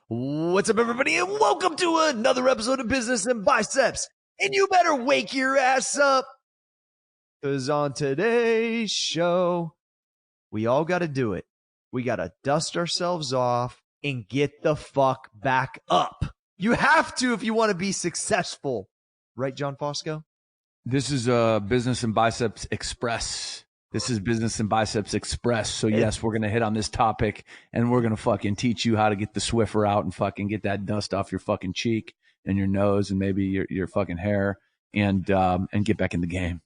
What's up, everybody, and welcome to another episode of Business and Biceps. And you better wake your ass up, because on today's show, we all got to do it. We got to dust ourselves off and get the fuck back up. You have to if you want to be successful. Right, John Fosco? This is Business and Biceps Express. This is Business and Biceps Express. So, yes, we're going to hit on this topic, and we're going to fucking teach you how to get the Swiffer out and fucking get that dust off your fucking cheek and your nose and maybe your fucking hair and get back in the game.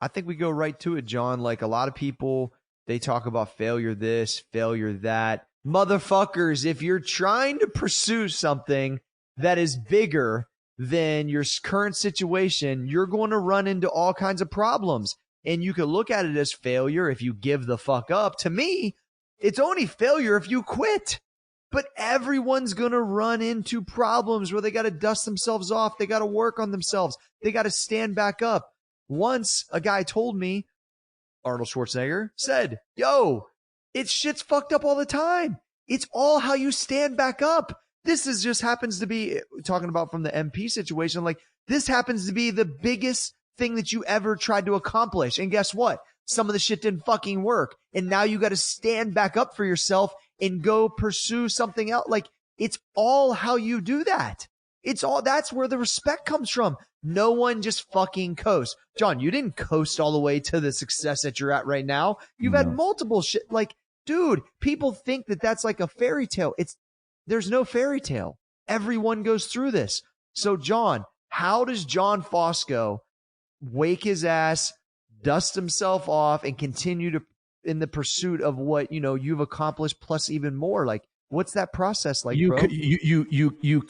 I think we go right to it, John. Like, a lot of people, they talk about failure this, failure that. Motherfuckers, if you're trying to pursue something that is bigger than your current situation, you're going to run into all kinds of problems. And you could look at it as failure if you give the fuck up. To me, it's only failure if you quit. But everyone's going to run into problems where they got to dust themselves off. They got to work on themselves. They got to stand back up. Once a guy told me, Arnold Schwarzenegger said, yo, it's shit's fucked up all the time. It's all how you stand back up. This is just happens to be, talking about from the MP situation, like this happens to be the biggest thing that you ever tried to accomplish. And guess what? Some of the shit didn't fucking work. And now you got to stand back up for yourself and go pursue something else. Like, it's all how you do that. It's all, that's where the respect comes from. No one just fucking coasts. John, you didn't coast all the way to the success that you're at right now. You've had multiple shit. Like, dude, people think that that's like a fairy tale. There's no fairy tale. Everyone goes through this. So, John, how does John Fosco wake his ass, dust himself off, and continue to in the pursuit of what you've accomplished, plus even more? Like, what's that process like, bro? You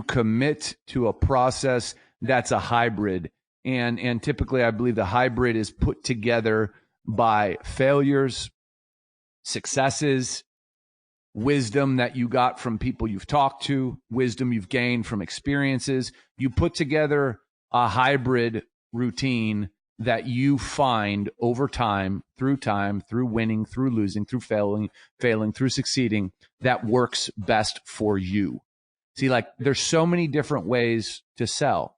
commit to a process that's a hybrid, and typically, I believe the hybrid is put together by failures, successes, wisdom that you got from people you've talked to, wisdom you've gained from experiences. You put together a hybrid routine that you find over time, through winning, through losing, through failing, through succeeding, that works best for you. See, like, there's so many different ways to sell.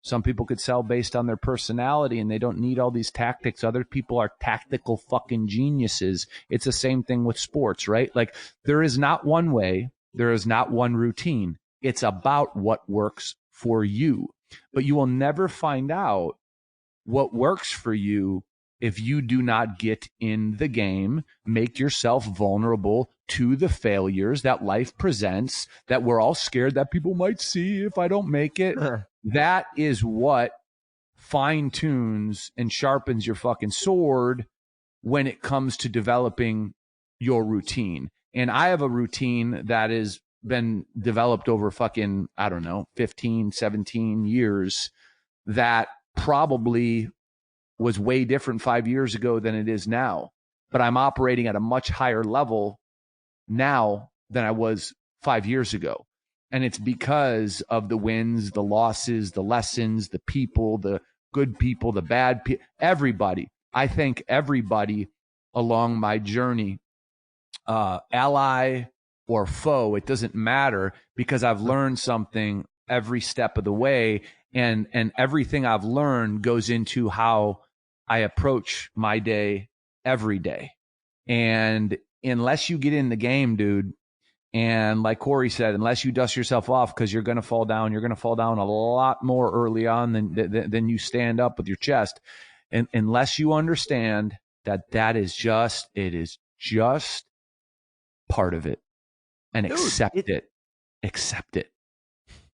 Some people could sell based on their personality and they don't need all these tactics. Other people are tactical fucking geniuses. It's the same thing with sports, right? Like, there is not one way. There is not one routine. It's about what works for you. But you will never find out what works for you if you do not get in the game, make yourself vulnerable to the failures that life presents, that we're all scared that people might see if I don't make it. That is what fine-tunes and sharpens your fucking sword when it comes to developing your routine. And I have a routine that has been developed over fucking, 15, 17 years that probably was way different 5 years ago than it is now. But I'm operating at a much higher level now than I was 5 years ago. And it's because of the wins, the losses, the lessons, the people, the good people, the bad people, everybody. I thank everybody along my journey, ally or foe, it doesn't matter, because I've learned something every step of the way. And everything I've learned goes into how I approach my day every day. And unless you get in the game, dude, and like Corey said, unless you dust yourself off, because you're going to fall down, you're going to fall down a lot more early on than you stand up with your chest. And unless you understand that it is just part of it, and dude, accept it.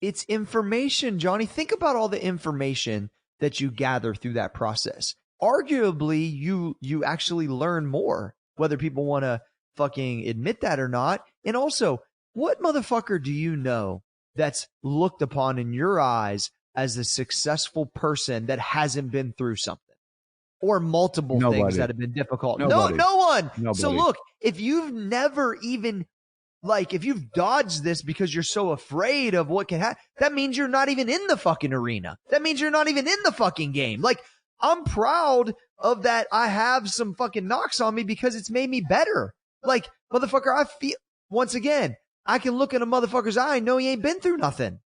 It's information, Johnny. Think about all the information that you gather through that process. Arguably, you actually learn more, whether people want to fucking admit that or not. And also, what motherfucker do you know that's looked upon in your eyes as a successful person that hasn't been through something or multiple things that have been difficult? Nobody. No one. Nobody. So look, if you've never even if you've dodged this because you're so afraid of what can happen, that means you're not even in the fucking arena. That means you're not even in the fucking game. Like, I'm proud of that. I have some fucking knocks on me because it's made me better. Like, motherfucker, I feel, once again, I can look in a motherfucker's eye and know he ain't been through nothing.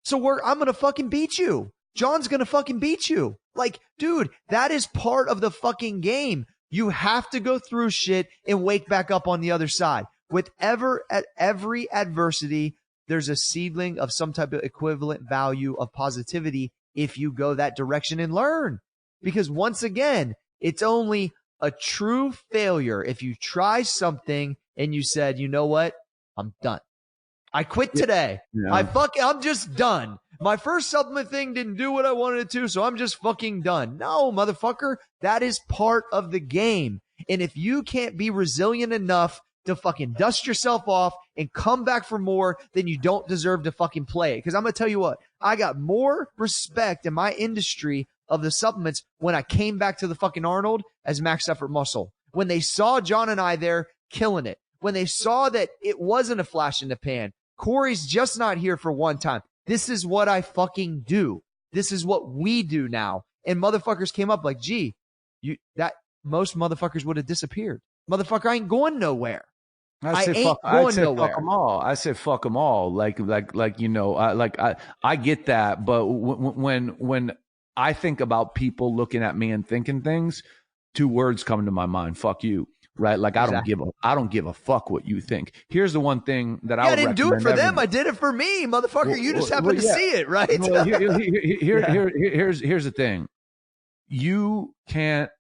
So I'm going to fucking beat you. John's going to fucking beat you. Like, dude, that is part of the fucking game. You have to go through shit and wake back up on the other side. At every adversity, there's a seedling of some type of equivalent value of positivity if you go that direction and learn. Because once again, it's only a true failure if you try something and you said, you know what? I'm done. I quit today. Yeah. I'm just done. My first supplement thing didn't do what I wanted it to, so I'm just fucking done. No, motherfucker, that is part of the game. And if you can't be resilient enough to fucking dust yourself off and come back for more, then you don't deserve to fucking play it. Because I'm going to tell you what, I got more respect in my industry of the supplements when I came back to the fucking Arnold as Max Effort Muscle. When they saw John and I there killing it. When they saw that it wasn't a flash in the pan. Corey's just not here for one time. This is what I fucking do. This is what we do now. And motherfuckers came up like, gee, most motherfuckers would have disappeared. Motherfucker, I ain't going nowhere. I say fuck them all. I said fuck them all. Like you know, I get that, but when I think about people looking at me and thinking things, two words come to my mind: fuck you. Right? Like I don't give a fuck what you think. Here's the one thing that I didn't do it for them. I did it for me, motherfucker. You just happen to see it, right? Well, here's the thing. You can't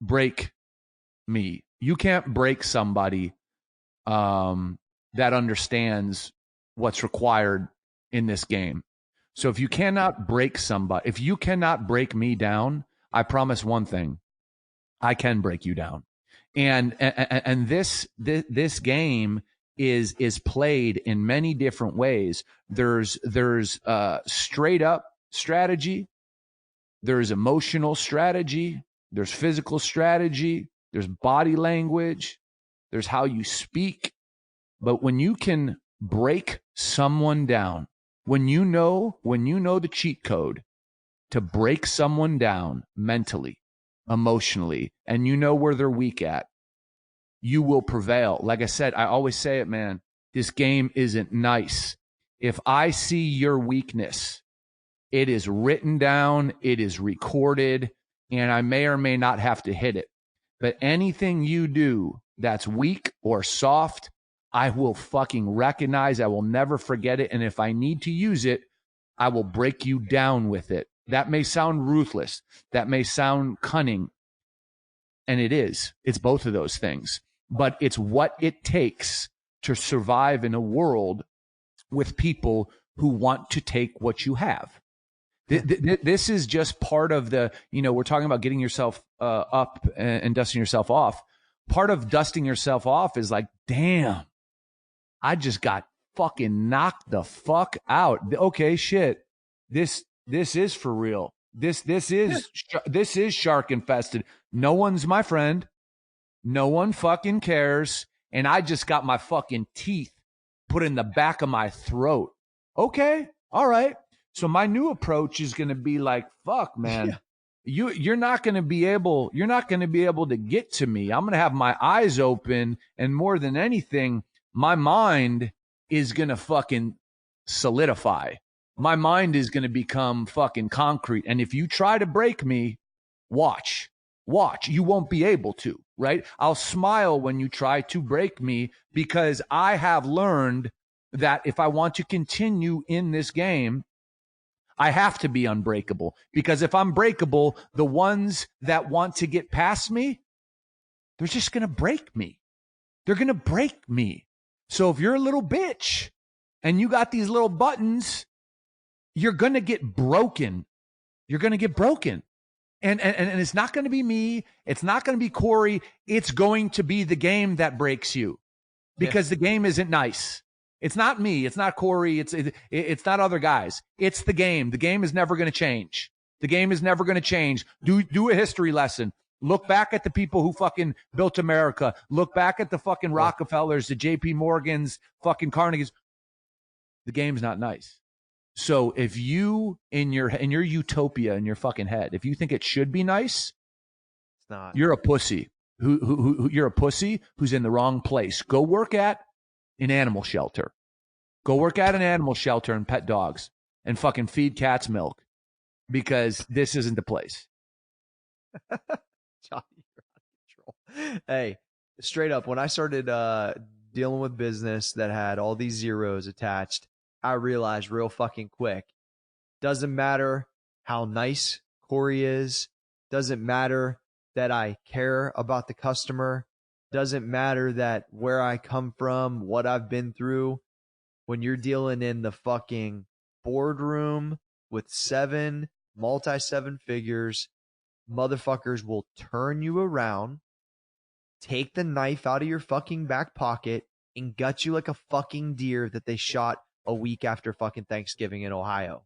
break me. You can't break somebody that understands what's required in this game. So if you cannot break somebody, if you cannot break me down, I promise one thing: I can break you down. And this game is played in many different ways. There's straight up strategy. There's emotional strategy. There's physical strategy. There's body language. There's how you speak. But when you can break someone down, when you know the cheat code to break someone down mentally, emotionally, and you know where they're weak at, you will prevail. Like I said, I always say it, man, this game isn't nice. If I see your weakness, it is written down, it is recorded, and I may or may not have to hit it. But anything you do that's weak or soft, I will fucking recognize. I will never forget it. And if I need to use it, I will break you down with it. That may sound ruthless. That may sound cunning. And it is. It's both of those things. But it's what it takes to survive in a world with people who want to take what you have. This is just part of the, we're talking about getting yourself up and dusting yourself off. Part of dusting yourself off is like, damn, I just got fucking knocked the fuck out. Okay, shit. This is for real. This is shark infested. No one's my friend. No one fucking cares. And I just got my fucking teeth put in the back of my throat. Okay. All right. So my new approach is going to be like, fuck, man, you're not going to be able to get to me. I'm going to have my eyes open. And more than anything, my mind is going to fucking solidify. My mind is going to become fucking concrete. And if you try to break me, watch, you won't be able to, right? I'll smile when you try to break me because I have learned that if I want to continue in this game, I have to be unbreakable, because if I'm breakable, the ones that want to get past me, they're just going to break me. They're going to break me. So if you're a little bitch and you got these little buttons, you're going to get broken. You're going to get broken. And it's not going to be me. It's not going to be Corey. It's going to be the game that breaks you, because the game isn't nice. It's not me. It's not Corey. It's not other guys. It's the game. The game is never going to change. The game is never going to change. Do a history lesson. Look back at the people who fucking built America. Look back at the fucking Rockefellers, the JP Morgans, fucking Carnegies. The game's not nice. So if you in your utopia in your fucking head, if you think it should be nice, it's not. You're a pussy. You're a pussy who's in the wrong place. Go work at an animal shelter. Go work at an animal shelter and pet dogs and fucking feed cats milk, because this isn't the place. Johnny, you're out of control. Hey, straight up, when I started dealing with business that had all these zeros attached, I realized real fucking quick, doesn't matter how nice Corey is, doesn't matter that I care about the customer, doesn't matter that where I come from, what I've been through. When you're dealing in the fucking boardroom with multi-seven figures, motherfuckers will turn you around, take the knife out of your fucking back pocket, and gut you like a fucking deer that they shot a week after fucking Thanksgiving in Ohio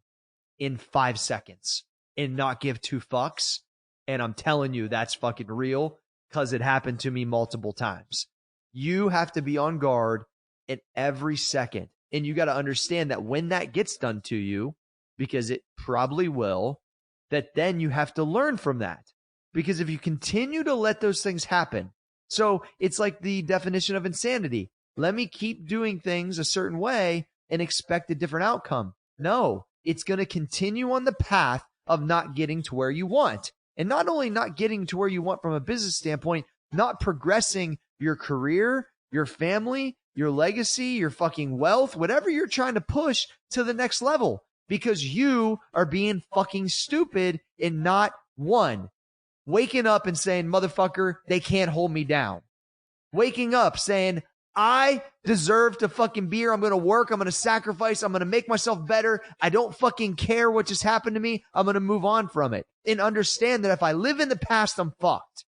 in 5 seconds and not give two fucks. And I'm telling you, that's fucking real, because it happened to me multiple times. You have to be on guard at every second. And you got to understand that when that gets done to you, because it probably will, that then you have to learn from that. Because if you continue to let those things happen, so it's like the definition of insanity. Let me keep doing things a certain way and expect a different outcome. No, it's going to continue on the path of not getting to where you want. And not only not getting to where you want from a business standpoint, not progressing your career, your family, your legacy, your fucking wealth, whatever you're trying to push to the next level, because you are being fucking stupid and not waking up and saying, motherfucker, they can't hold me down. Waking up saying, I deserve to fucking be here. I'm going to work. I'm going to sacrifice. I'm going to make myself better. I don't fucking care what just happened to me. I'm going to move on from it and understand that if I live in the past, I'm fucked.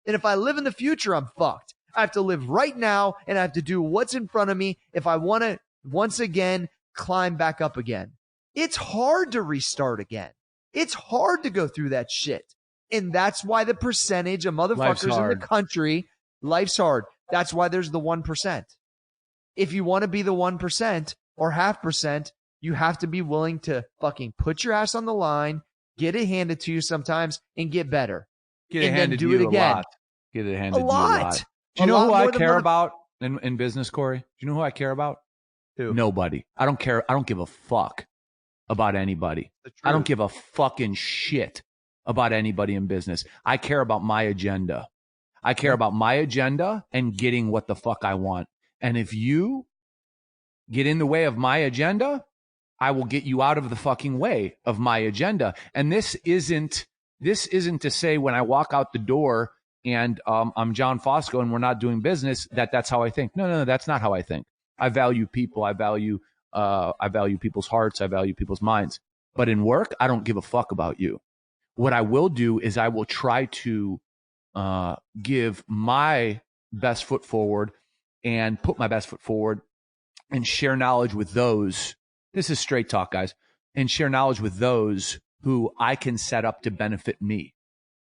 And if I live in the future, I'm fucked. I have to live right now, and I have to do what's in front of me if I want to, once again, climb back up again. It's hard to restart again. It's hard to go through that shit. And that's why the percentage of motherfuckers in the country, life's hard. That's why there's the 1%. If you want to be the 1% or 0.5%, you have to be willing to fucking put your ass on the line, get it handed to you sometimes, and get better. Get it handed to you a lot. Get it handed to you a lot. Do you know who I care about in business, Corey? Do you know who I care about? Who? Nobody. I don't care. I don't give a fuck about anybody. I don't give a fucking shit about anybody in business. I care about my agenda. I care about my agenda and getting what the fuck I want. And if you get in the way of my agenda, I will get you out of the fucking way of my agenda. And this isn't to say when I walk out the door and I'm John Fosco and we're not doing business, that's how I think. No, that's not how I think. I value people. I value people's hearts. I value people's minds. But in work, I don't give a fuck about you. What I will do is I will try to give my best foot forward and put my best foot forward and share knowledge with those. This is straight talk, guys. And share knowledge with those who I can set up to benefit me,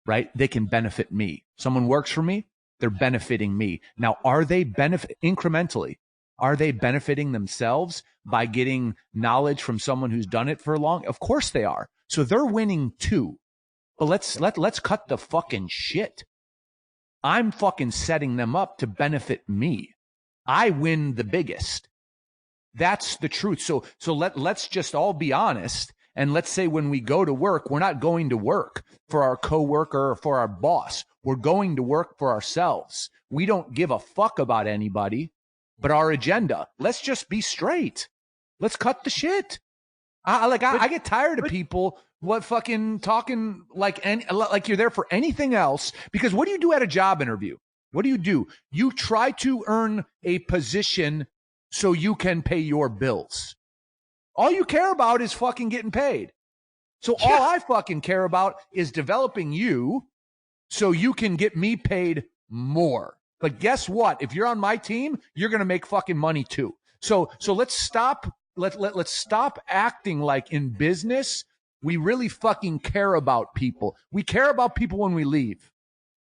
right? They can benefit me. Someone works for me, they're benefiting me. Now, are they incrementally? Are they benefiting themselves by getting knowledge from someone who's done it for long? Of course they are. So they're winning too. But let's cut the fucking shit. I'm fucking setting them up to benefit me. I win the biggest. That's the truth. So let's just all be honest. And let's say when we go to work, we're not going to work for our coworker or for our boss. We're going to work for ourselves. We don't give a fuck about anybody but our agenda. Let's just be straight. Let's cut the shit. I get tired of people fucking talking like you're there for anything else. Because what do you do at a job interview? What do? You try to earn a position so you can pay your bills. All you care about is fucking getting paid. So all I fucking care about is developing you so you can get me paid more. But guess what? If you're on my team, you're going to make fucking money too. So let's stop. Let's stop acting like in business we really fucking care about people. We care about people when we leave.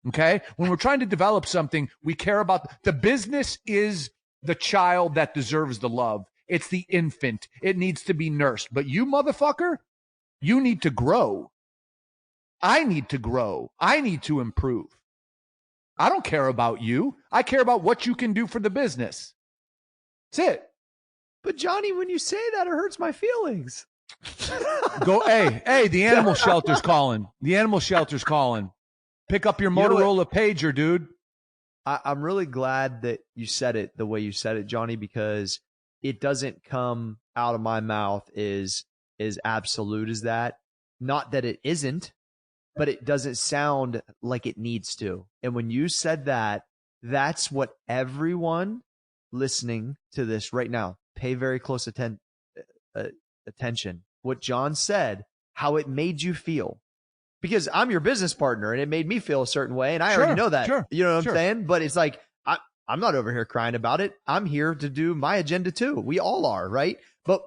Okay? When we're trying to develop something, we care about the business is the child that deserves the love. It's the infant. It needs to be nursed. But you motherfucker, you need to grow. I need to grow. I need to improve. I don't care about you. I care about what you can do for the business. That's it. But Johnny, when you say that, it hurts my feelings. Go, hey, the animal shelter's calling. The animal shelter's calling. Pick up your Motorola pager, dude. I'm really glad that you said it the way you said it, Johnny, because it doesn't come out of my mouth as absolute as that. Not that it isn't, but it doesn't sound like it needs to. And when you said that, that's what everyone listening to this right now, pay very close attention. What John said, how it made you feel. Because I'm your business partner and it made me feel a certain way. And I already know that. Sure, you know what I'm saying? But it's like, I'm not over here crying about it. I'm here to do my agenda too. We all are, right? But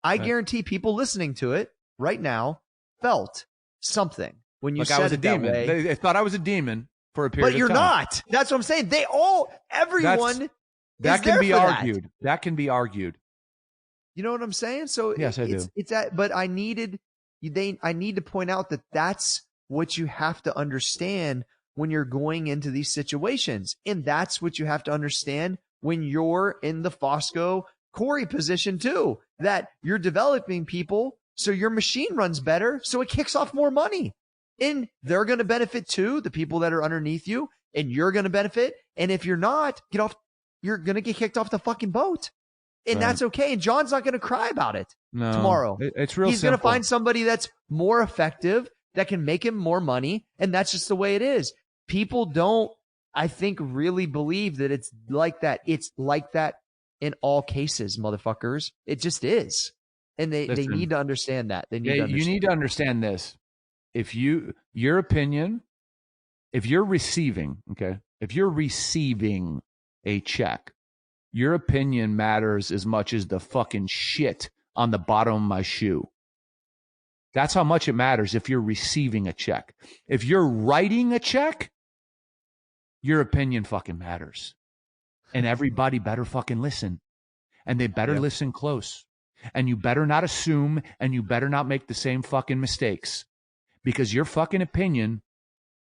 I guarantee people listening to it right now felt something when you said it that way. They thought I was a demon for a period of time. But you're not. That's what I'm saying. Everyone that can be argued. That can be argued. You know what I'm saying? So yes, I do. It's that, but I need to point out that that's what you have to understand when you're going into these situations. And that's what you have to understand when you're in the Fosco Corey position too, that you're developing people so your machine runs better, so it kicks off more money. And they're going to benefit too, the people that are underneath you, and you're going to benefit. And if you're not, you're going to get kicked off the fucking boat. And that's okay. And John's not going to cry about it tomorrow. It's real He's going to find somebody that's more effective, that can make him more money. And that's just the way it is. People don't, I think, really believe that it's like that. It's like that in all cases, motherfuckers. It just is. And they need to understand that. You need to understand this. If your opinion, if you're receiving a check, your opinion matters as much as the fucking shit on the bottom of my shoe. That's how much it matters if you're receiving a check. If you're writing a check, your opinion fucking matters. And everybody better fucking listen. And they better listen close. And you better not assume, and you better not make the same fucking mistakes. Because your fucking opinion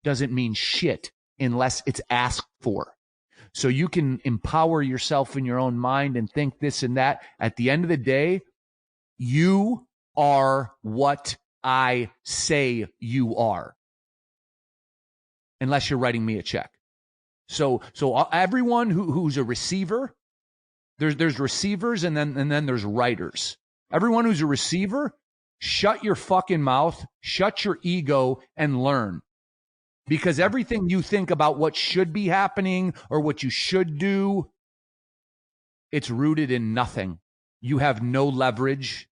doesn't mean shit unless it's asked for. So you can empower yourself in your own mind and think this and that. At the end of the day, you are what I say you are. Unless you're writing me a check. So everyone who's a receiver, there's receivers and then there's writers. Everyone who's a receiver, shut your fucking mouth, shut your ego, and learn. Because everything you think about what should be happening or what you should do, it's rooted in nothing. You have no leverage.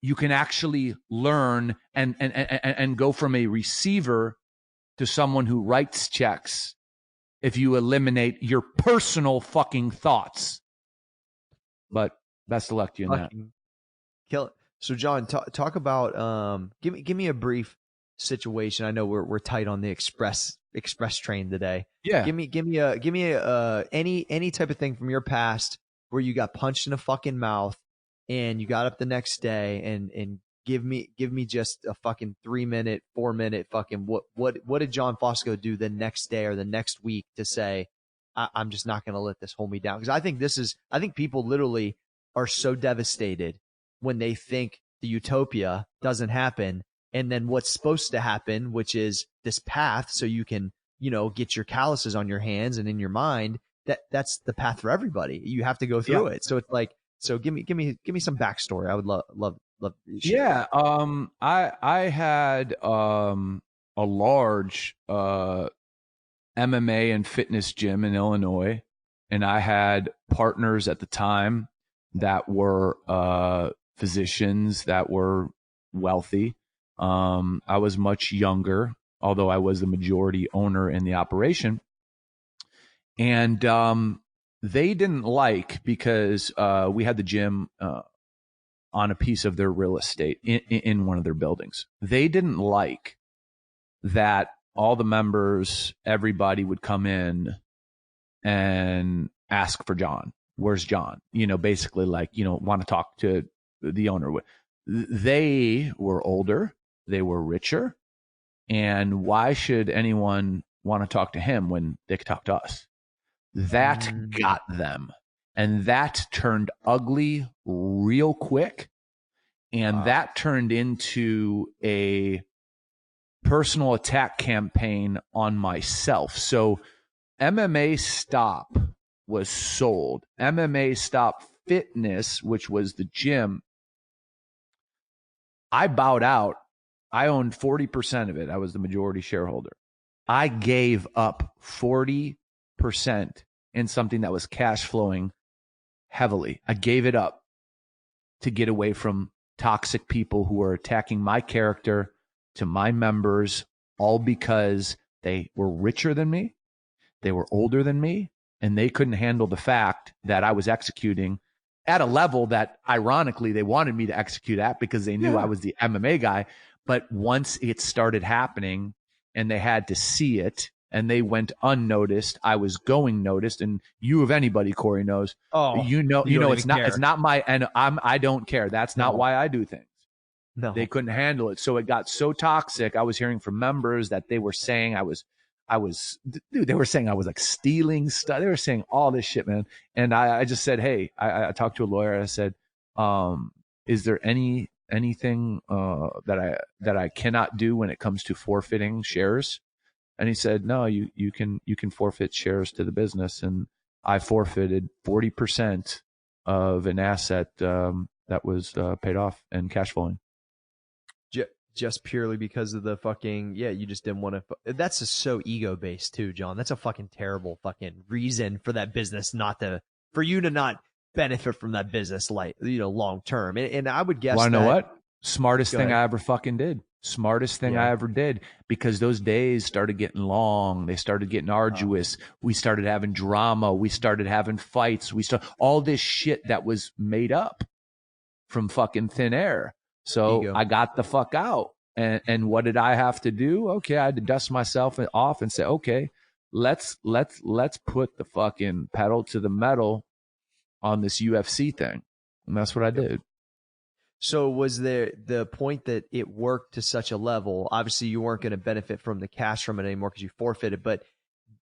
You can actually learn and go from a receiver to someone who writes checks if you eliminate your personal fucking thoughts. But best of luck to you in that. Kill it. So John, talk about give me a brief situation. I know we're tight on the express train today. Yeah. Give me any type of thing from your past where you got punched in the fucking mouth and you got up the next day and give me just a fucking 3-minute, 4-minute fucking what did John Fosco do the next day or the next week to say I'm just not going to let this hold me down? Because I think people literally are so devastated when they think the utopia doesn't happen. And then what's supposed to happen, which is this path so you can, get your calluses on your hands and in your mind, that's the path for everybody. You have to go through it. So it's like, give me some backstory. I would love to share. Yeah. I had a large MMA and fitness gym in Illinois, and I had partners at the time that were physicians that were wealthy. I was much younger, although I was the majority owner in the operation. And they didn't like, because we had the gym on a piece of their real estate in one of their buildings. They didn't like that all the members, everybody would come in and ask for John. Where's John? Basically like, want to talk to the owner. They were older. They were richer. And why should anyone want to talk to him when they could talk to us? That got them. And that turned ugly real quick. And that turned into a personal attack campaign on myself. So MMA Stop was sold. MMA Stop Fitness, which was the gym, I bowed out. I owned 40% of it. I was the majority shareholder. I gave up 40% in something that was cash flowing heavily. I gave it up to get away from toxic people who were attacking my character, to my members, all because they were richer than me, they were older than me, and they couldn't handle the fact that I was executing at a level that, ironically, they wanted me to execute at because they knew I was the MMA guy. But once it started happening and they had to see it and they went unnoticed, I was going noticed. And you, of anybody, Corey, knows. Oh, you know, it's not my, and I don't care. That's not why I do things. No, They couldn't handle it. So it got so toxic. I was hearing from members that they were saying they were saying I was like stealing stuff. They were saying all this shit, man. And I just said, hey, I talked to a lawyer. I said, is there anything that I cannot do when it comes to forfeiting shares? And he said, no, you can forfeit shares to the business. And I forfeited 40% of an asset that was paid off and cash flowing. Just purely because of the fucking, you just didn't want to. That's just so ego based too, John. That's a fucking terrible fucking reason for that business for you to not benefit from that business, like, long term. And I would guess. Want to know what? Smartest thing I ever fucking did. Smartest thing I ever did, because those days started getting long. They started getting arduous. We started having drama. We started having fights. All this shit that was made up from fucking thin air. So ego. I got the fuck out. And what did I have to do? Okay, I had to dust myself off and say, okay, let's put the fucking pedal to the metal on this UFC thing. And that's what I did. So was there the point that it worked to such a level? Obviously, you weren't going to benefit from the cash from it anymore because you forfeited. But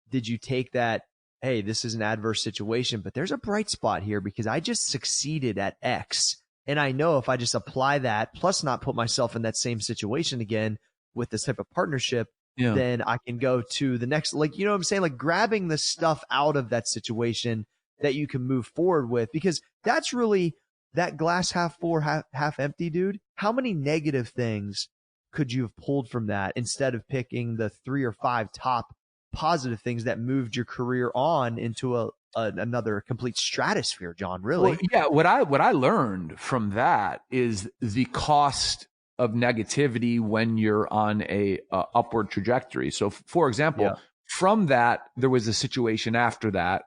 did you take that, hey, this is an adverse situation, but there's a bright spot here because I just succeeded at X. And I know if I just apply that, plus not put myself in that same situation again with this type of partnership, then I can go to the next, like, you know what I'm saying? Like grabbing the stuff out of that situation that you can move forward with, because that's really that glass half full, half empty, dude. How many negative things could you have pulled from that instead of picking the 3 or 5 top positive things that moved your career on into another complete stratosphere, John? Really? Well, what I learned from that is the cost of negativity when you're on a upward trajectory. So, for example, from that, there was a situation after that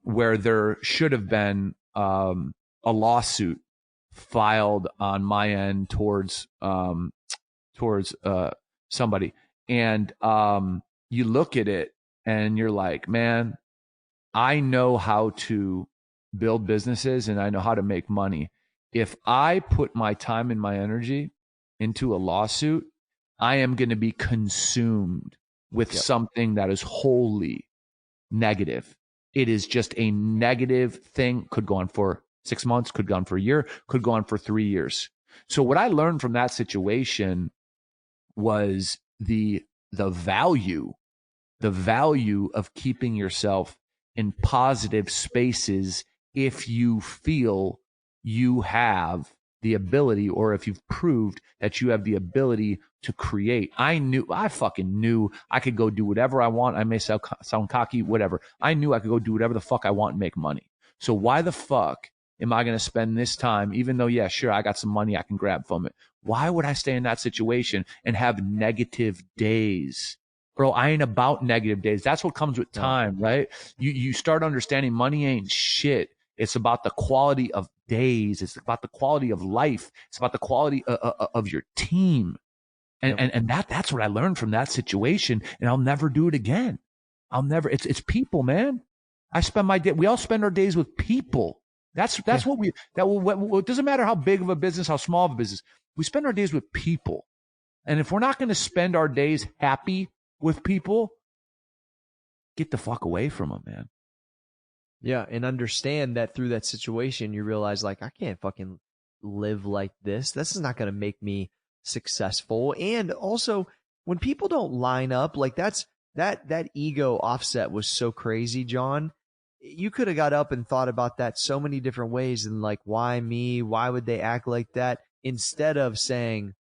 where there should have been a lawsuit filed on my end towards somebody, and you look at it and you're like, man, I know how to build businesses and I know how to make money. If I put my time and my energy into a lawsuit, I am going to be consumed with something that is wholly negative. It is just a negative thing. Could go on for 6 months, could go on for a year, could go on for 3 years. So what I learned from that situation was the value of keeping yourself in positive spaces if you feel you have the ability, or if you've proved that you have the ability to create. I fucking knew I could go do whatever I want. I may sound cocky, whatever. I knew I could go do whatever the fuck I want and make money. So why the fuck am I going to spend this time, even though, yeah, sure, I got some money I can grab from it? Why would I stay in that situation and have negative days? Bro, I ain't about negative days. That's what comes with time, right? You start understanding money ain't shit. It's about the quality of days. It's about the quality of life. It's about the quality of your team. And that's what I learned from that situation. And I'll never do it again. It's people, man. I spend my day. We all spend our days with people. That's what it doesn't matter how big of a business, how small of a business. We spend our days with people. And if we're not going to spend our days happy with people, get the fuck away from them, man. Yeah, and understand that through that situation, you realize like I can't fucking live like this. This is not going to make me successful. And also, when people don't line up, like that ego offset was so crazy, John. You could have got up and thought about that so many different ways, and like, why me? Why would they act like that? Instead of saying,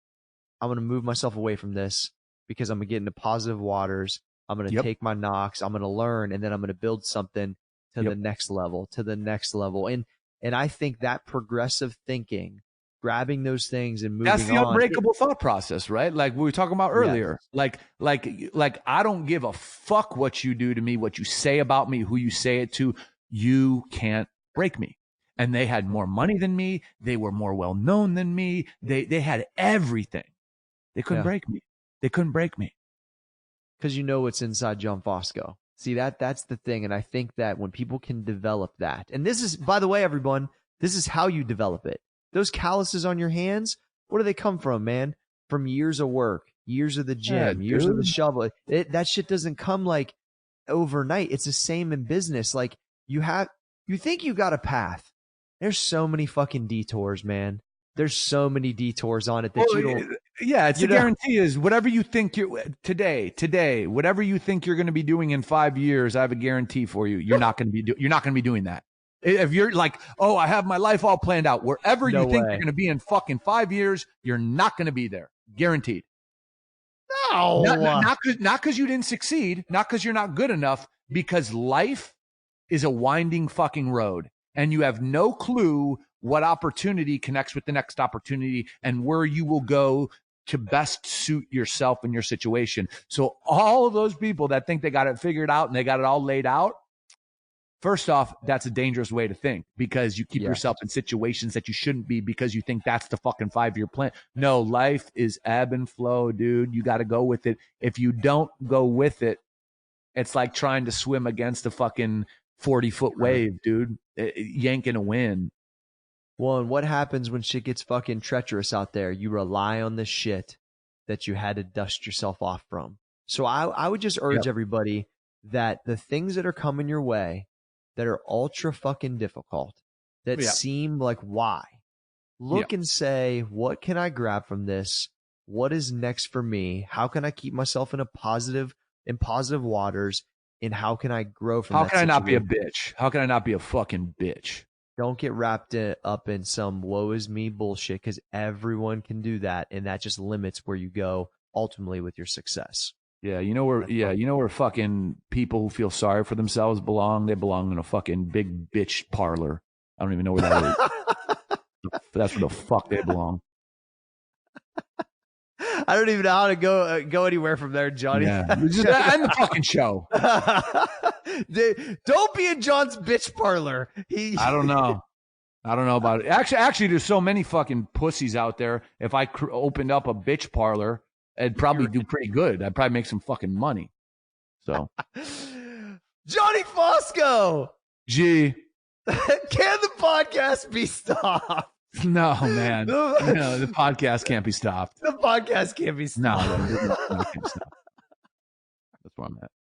I'm going to move myself away from this because I'm going to get into positive waters. I'm going to Yep. take my knocks. I'm going to learn, and then I'm going to build something to the next level, to the next level. And I think that progressive thinking, grabbing those things and moving on. That's the unbreakable thought process, right? Like we were talking about earlier. Yes. Like I don't give a fuck what you do to me, what you say about me, who you say it to. You can't break me. And they had more money than me. They were more well known than me. They had everything. They couldn't break me. They couldn't break me. Because you know what's inside John Fosco. See, that's the thing. And I think that when people can develop that, and this is, by the way, everyone, this is how you develop it. Those calluses on your hands, where do they come from, man? From years of work, years of the gym, years of the shovel. That shit doesn't come like overnight. It's the same in business. Like you think you got a path. There's so many fucking detours, man. There's so many detours on it that you don't. Yeah, it's a guarantee is whatever you think you're today, whatever you think you're going to be doing in 5 years, I have a guarantee for you. You're not going to be doing that. If you're like, oh, I have my life all planned out, wherever you think you're going to be in fucking 5 years, you're not going to be there. Guaranteed. No. Not because you didn't succeed, not because you're not good enough, because life is a winding fucking road and you have no clue what opportunity connects with the next opportunity and where you will go to best suit yourself and your situation. So all of those people that think they got it figured out and they got it all laid out, first off, that's a dangerous way to think because you keep yourself in situations that you shouldn't be because you think that's the fucking 5-year plan. No, life is ebb and flow, dude. You got to go with it. If you don't go with it, it's like trying to swim against a fucking 40-foot wave, dude. Yanking a wind. Well, and what happens when shit gets fucking treacherous out there? You rely on the shit that you had to dust yourself off from. So I would just urge everybody that the things that are coming your way that are ultra fucking difficult, that seem like why, look and say, what can I grab from this? What is next for me? How can I keep myself in positive waters? And how can I grow from that? How can I not be a bitch? How can I not be a fucking bitch? Don't get wrapped up in some woe is me bullshit because everyone can do that. And that just limits where you go ultimately with your success. Yeah, you know where fucking people who feel sorry for themselves belong? They belong in a fucking big bitch parlor. I don't even know where that is. That's where the fuck they belong. I don't even know how to go anywhere from there, Johnny. Yeah. Just end the fucking show. Don't be in John's bitch parlor. I don't know about it. Actually, there's so many fucking pussies out there. If I opened up a bitch parlor, I'd probably do pretty good. I'd probably make some fucking money. So, Johnny Fosco. Gee, can the podcast be stopped? No, man. No, the podcast can't be stopped. The podcast can't be stopped. No, it can't be stopped. That's where I'm at.